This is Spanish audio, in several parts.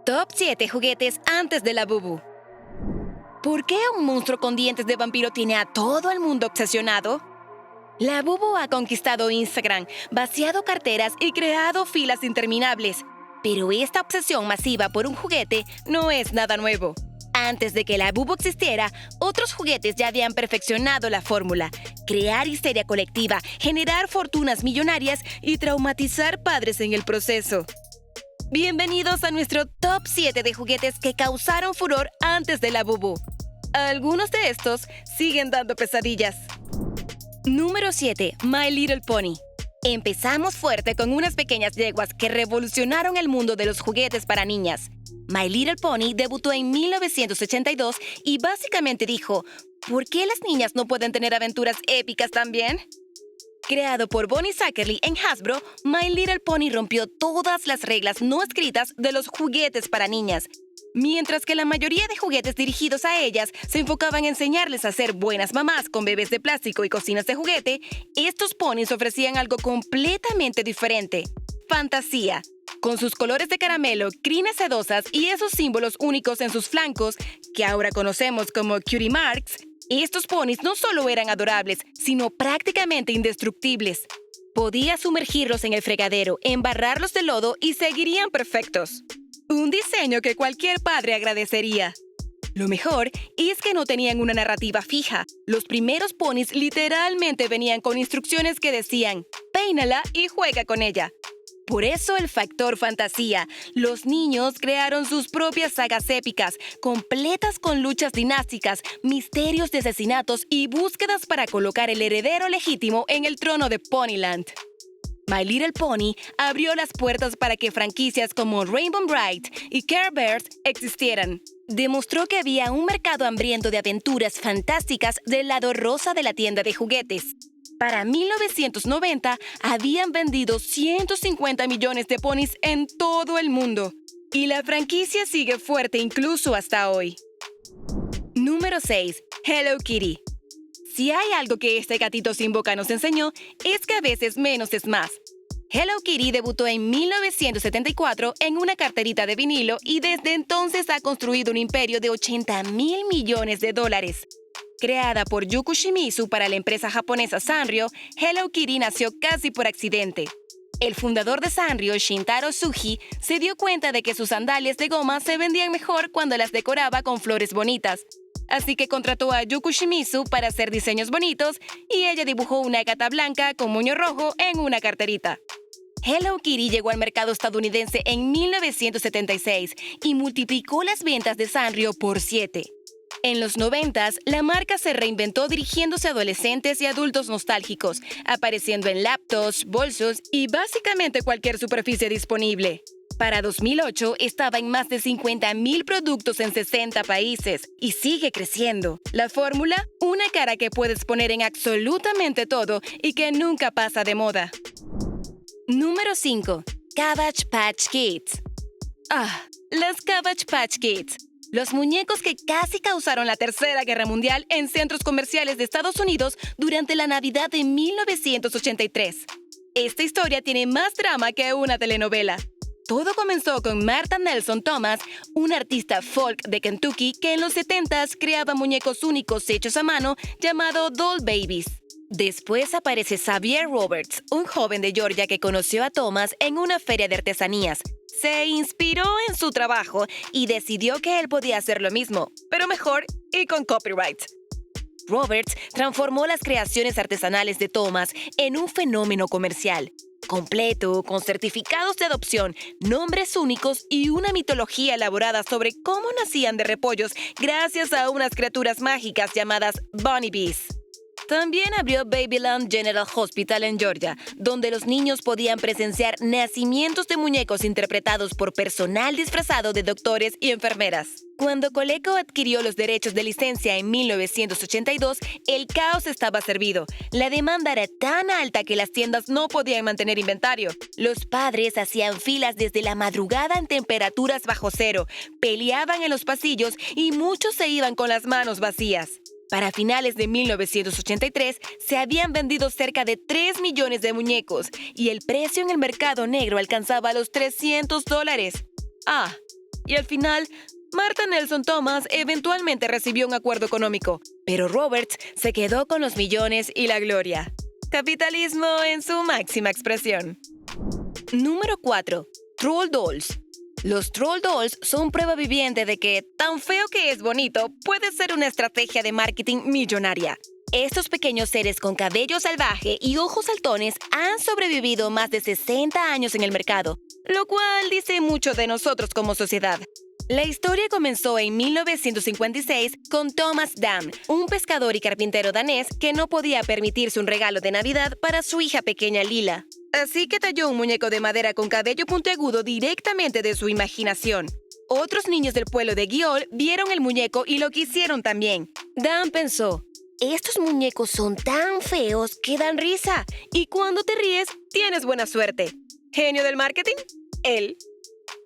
Top 7 juguetes antes de la Bubu. ¿Por qué un monstruo con dientes de vampiro tiene a todo el mundo obsesionado? La Bubu ha conquistado Instagram, vaciado carteras y creado filas interminables. Pero esta obsesión masiva por un juguete no es nada nuevo. Antes de que la Bubu existiera, otros juguetes ya habían perfeccionado la fórmula: crear histeria colectiva, generar fortunas millonarias y traumatizar padres en el proceso. Bienvenidos a nuestro Top 7 de juguetes que causaron furor antes de la Bubu. Algunos de estos siguen dando pesadillas. Número 7. My Little Pony. Empezamos fuerte con unas pequeñas yeguas que revolucionaron el mundo de los juguetes para niñas. My Little Pony debutó en 1982 y básicamente dijo: ¿por qué las niñas no pueden tener aventuras épicas también? Creado por Bonnie Sackerly en Hasbro, My Little Pony rompió todas las reglas no escritas de los juguetes para niñas. Mientras que la mayoría de juguetes dirigidos a ellas se enfocaban en enseñarles a ser buenas mamás con bebés de plástico y cocinas de juguete, estos ponis ofrecían algo completamente diferente: fantasía. Con sus colores de caramelo, crines sedosas y esos símbolos únicos en sus flancos, que ahora conocemos como cutie marks, estos ponis no solo eran adorables, sino prácticamente indestructibles. Podías sumergirlos en el fregadero, embarrarlos de lodo y seguirían perfectos. Un diseño que cualquier padre agradecería. Lo mejor es que no tenían una narrativa fija. Los primeros ponis literalmente venían con instrucciones que decían: peínala y juega con ella. Por eso el factor fantasía. Los niños crearon sus propias sagas épicas, completas con luchas dinásticas, misterios de asesinatos y búsquedas para colocar el heredero legítimo en el trono de Ponyland. My Little Pony abrió las puertas para que franquicias como Rainbow Bright y Care Bears existieran. Demostró que había un mercado hambriento de aventuras fantásticas del lado rosa de la tienda de juguetes. Para 1990, habían vendido 150 millones de ponis en todo el mundo. Y la franquicia sigue fuerte incluso hasta hoy. Número 6. Hello Kitty. Si hay algo que este gatito sin boca nos enseñó, es que a veces menos es más. Hello Kitty debutó en 1974 en una carterita de vinilo y desde entonces ha construido un imperio de $80 mil millones. Creada por Yuko Shimizu para la empresa japonesa Sanrio, Hello Kitty nació casi por accidente. El fundador de Sanrio, Shintaro Tsuji, se dio cuenta de que sus sandalias de goma se vendían mejor cuando las decoraba con flores bonitas. Así que contrató a Yuko Shimizu para hacer diseños bonitos y ella dibujó una gata blanca con moño rojo en una carterita. Hello Kitty llegó al mercado estadounidense en 1976 y multiplicó las ventas de Sanrio por 7. En los 90s, la marca se reinventó dirigiéndose a adolescentes y adultos nostálgicos, apareciendo en laptops, bolsos y básicamente cualquier superficie disponible. Para 2008, estaba en más de 50,000 productos en 60 países y sigue creciendo. La fórmula: una cara que puedes poner en absolutamente todo y que nunca pasa de moda. Número 5. Cabbage Patch Kids. Las Cabbage Patch Kids. Los muñecos que casi causaron la Tercera Guerra Mundial en centros comerciales de Estados Unidos durante la Navidad de 1983. Esta historia tiene más drama que una telenovela. Todo comenzó con Martha Nelson Thomas, una artista folk de Kentucky que en los 70s creaba muñecos únicos hechos a mano llamados Doll Babies. Después aparece Xavier Roberts, un joven de Georgia que conoció a Thomas en una feria de artesanías. Se inspiró en su trabajo y decidió que él podía hacer lo mismo, pero mejor y con copyright. Roberts transformó las creaciones artesanales de Thomas en un fenómeno comercial, completo, con certificados de adopción, nombres únicos y una mitología elaborada sobre cómo nacían de repollos gracias a unas criaturas mágicas llamadas Bunny Bees. También abrió Babyland General Hospital en Georgia, donde los niños podían presenciar nacimientos de muñecos interpretados por personal disfrazado de doctores y enfermeras. Cuando Coleco adquirió los derechos de licencia en 1982, el caos estaba servido. La demanda era tan alta que las tiendas no podían mantener inventario. Los padres hacían filas desde la madrugada en temperaturas bajo cero, peleaban en los pasillos y muchos se iban con las manos vacías. Para finales de 1983, se habían vendido cerca de 3 millones de muñecos y el precio en el mercado negro alcanzaba los $300. y al final, Martha Nelson Thomas eventualmente recibió un acuerdo económico, pero Roberts se quedó con los millones y la gloria. Capitalismo en su máxima expresión. Número 4. Troll Dolls. Los Troll Dolls son prueba viviente de que, tan feo que es bonito, puede ser una estrategia de marketing millonaria. Estos pequeños seres con cabello salvaje y ojos saltones han sobrevivido más de 60 años en el mercado, lo cual dice mucho de nosotros como sociedad. La historia comenzó en 1956 con Thomas Dam, un pescador y carpintero danés que no podía permitirse un regalo de Navidad para su hija pequeña Lila. Así que talló un muñeco de madera con cabello puntiagudo directamente de su imaginación. Otros niños del pueblo de Guiol vieron el muñeco y lo quisieron también. Dam pensó: estos muñecos son tan feos que dan risa, y cuando te ríes, tienes buena suerte. ¿Genio del marketing? Él.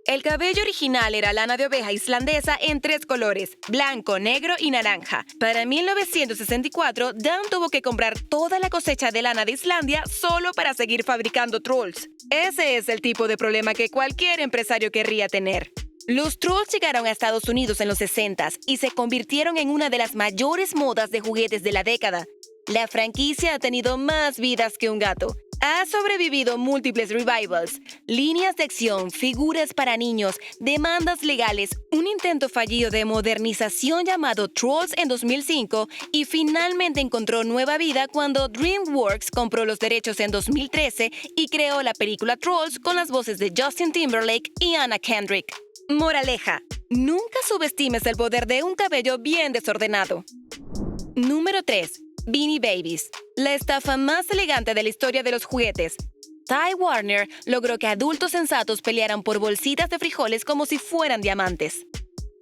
El cabello original era lana de oveja islandesa en 3 colores, blanco, negro y naranja. Para 1964, Dan tuvo que comprar toda la cosecha de lana de Islandia solo para seguir fabricando trolls. Ese es el tipo de problema que cualquier empresario querría tener. Los trolls llegaron a Estados Unidos en los 60s y se convirtieron en una de las mayores modas de juguetes de la década. La franquicia ha tenido más vidas que un gato. Ha sobrevivido múltiples revivals, líneas de acción, figuras para niños, demandas legales, un intento fallido de modernización llamado Trolls en 2005 y finalmente encontró nueva vida cuando DreamWorks compró los derechos en 2013 y creó la película Trolls con las voces de Justin Timberlake y Anna Kendrick. Moraleja: nunca subestimes el poder de un cabello bien desordenado. Número 3. Beanie Babies, la estafa más elegante de la historia de los juguetes. Ty Warner logró que adultos sensatos pelearan por bolsitas de frijoles como si fueran diamantes.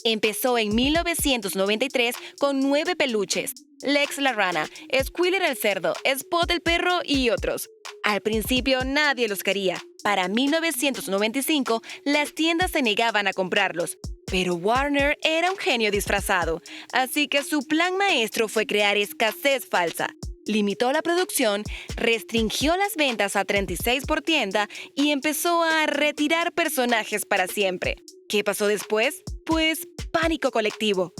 Empezó en 1993 con 9 peluches: Lex la rana, Squealer el cerdo, Spot el perro y otros. Al principio nadie los quería. Para 1995, las tiendas se negaban a comprarlos. Pero Warner era un genio disfrazado, así que su plan maestro fue crear escasez falsa. Limitó la producción, restringió las ventas a 36 por tienda y empezó a retirar personajes para siempre. ¿Qué pasó después? Pues pánico colectivo.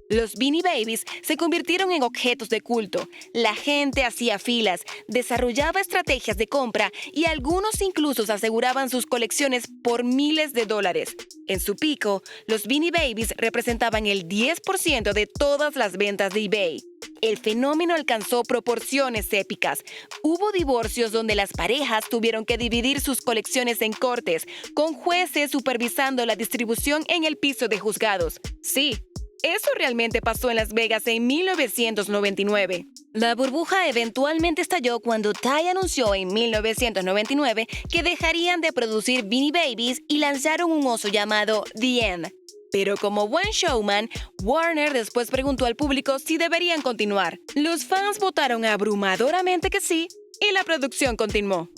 Los Beanie Babies se convirtieron en objetos de culto. La gente hacía filas, desarrollaba estrategias de compra y algunos incluso aseguraban sus colecciones por miles de dólares. En su pico, los Beanie Babies representaban el 10% de todas las ventas de eBay. El fenómeno alcanzó proporciones épicas. Hubo divorcios donde las parejas tuvieron que dividir sus colecciones en cortes, con jueces supervisando la distribución en el piso de juzgados. Sí, eso realmente pasó en Las Vegas en 1999. La burbuja eventualmente estalló cuando Ty anunció en 1999 que dejarían de producir Beanie Babies y lanzaron un oso llamado The End. Pero como buen showman, Warner después preguntó al público si deberían continuar. Los fans votaron abrumadoramente que sí, y la producción continuó.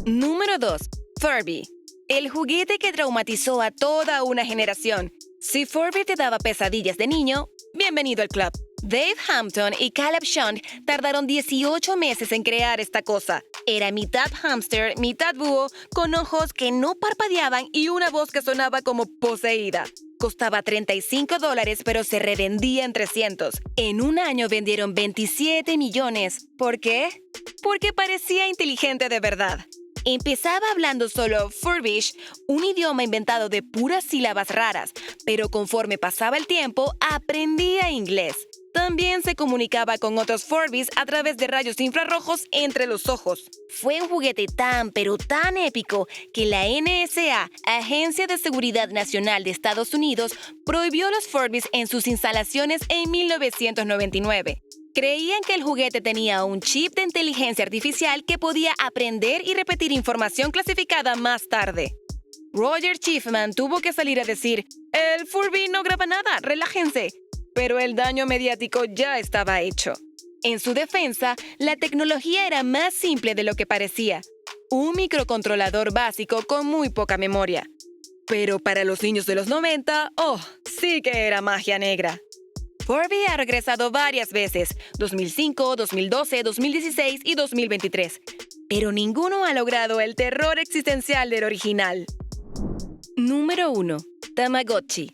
Número 2. Furby. El juguete que traumatizó a toda una generación. Si Furby te daba pesadillas de niño, bienvenido al club. Dave Hampton y Caleb Shund tardaron 18 meses en crear esta cosa. Era mitad hámster, mitad búho, con ojos que no parpadeaban y una voz que sonaba como poseída. Costaba $35, pero se revendía en 300. En un año vendieron 27 millones. ¿Por qué? Porque parecía inteligente de verdad. Empezaba hablando solo Furbish, un idioma inventado de puras sílabas raras, pero conforme pasaba el tiempo, aprendía inglés. También se comunicaba con otros Furbies a través de rayos infrarrojos entre los ojos. Fue un juguete tan, pero tan épico que la NSA, Agencia de Seguridad Nacional de Estados Unidos, prohibió los Furbies en sus instalaciones en 1999. Creían que el juguete tenía un chip de inteligencia artificial que podía aprender y repetir información clasificada más tarde. Roger Schiffman tuvo que salir a decir: «El Furby no graba nada, relájense». Pero el daño mediático ya estaba hecho. En su defensa, la tecnología era más simple de lo que parecía. Un microcontrolador básico con muy poca memoria. Pero para los niños de los 90, sí que era magia negra. Furby ha regresado varias veces, 2005, 2012, 2016 y 2023. Pero ninguno ha logrado el terror existencial del original. Número 1. Tamagotchi.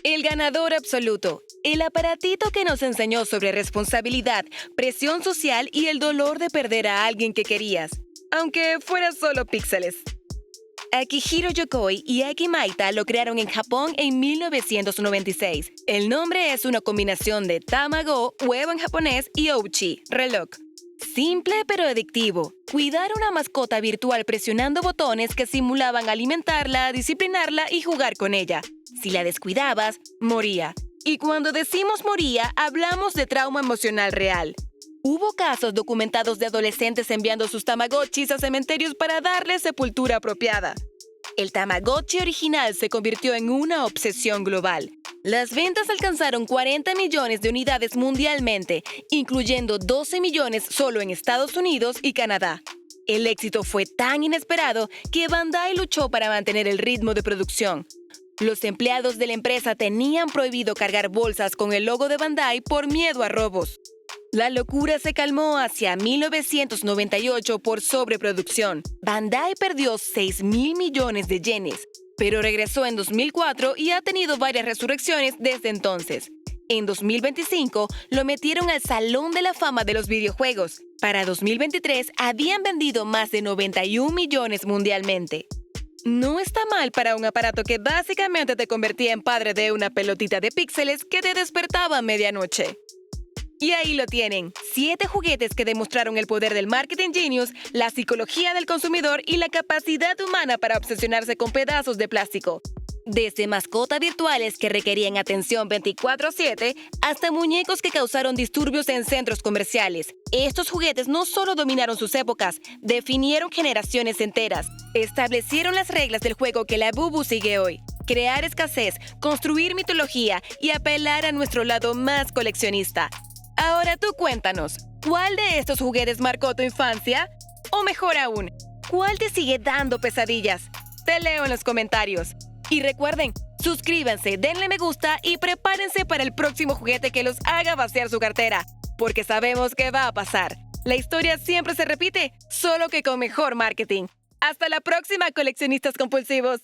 El ganador absoluto. El aparatito que nos enseñó sobre responsabilidad, presión social y el dolor de perder a alguien que querías, aunque fuera solo píxeles. Akihiro Yokoi y Aki Maita lo crearon en Japón en 1996. El nombre es una combinación de Tamago, huevo en japonés, y Ouchi, reloj. Simple pero adictivo. Cuidar una mascota virtual presionando botones que simulaban alimentarla, disciplinarla y jugar con ella. Si la descuidabas, moría. Y cuando decimos moría, hablamos de trauma emocional real. Hubo casos documentados de adolescentes enviando sus tamagotchis a cementerios para darles sepultura apropiada. El Tamagotchi original se convirtió en una obsesión global. Las ventas alcanzaron 40 millones de unidades mundialmente, incluyendo 12 millones solo en Estados Unidos y Canadá. El éxito fue tan inesperado que Bandai luchó para mantener el ritmo de producción. Los empleados de la empresa tenían prohibido cargar bolsas con el logo de Bandai por miedo a robos. La locura se calmó hacia 1998 por sobreproducción. Bandai perdió 6.000 millones de yenes, pero regresó en 2004 y ha tenido varias resurrecciones desde entonces. En 2025 lo metieron al Salón de la Fama de los videojuegos. Para 2023 habían vendido más de 91 millones mundialmente. No está mal para un aparato que básicamente te convertía en padre de una pelotita de píxeles que te despertaba a medianoche. Y ahí lo tienen, 7 juguetes que demostraron el poder del marketing genius, la psicología del consumidor y la capacidad humana para obsesionarse con pedazos de plástico. Desde mascotas virtuales que requerían atención 24/7 hasta muñecos que causaron disturbios en centros comerciales. Estos juguetes no solo dominaron sus épocas, definieron generaciones enteras. Establecieron las reglas del juego que la Bubu sigue hoy. Crear escasez, construir mitología y apelar a nuestro lado más coleccionista. Ahora tú cuéntanos, ¿cuál de estos juguetes marcó tu infancia? O mejor aún, ¿cuál te sigue dando pesadillas? Te leo en los comentarios. Y recuerden, suscríbanse, denle me gusta y prepárense para el próximo juguete que los haga vaciar su cartera, porque sabemos que va a pasar. La historia siempre se repite, solo que con mejor marketing. ¡Hasta la próxima, coleccionistas compulsivos!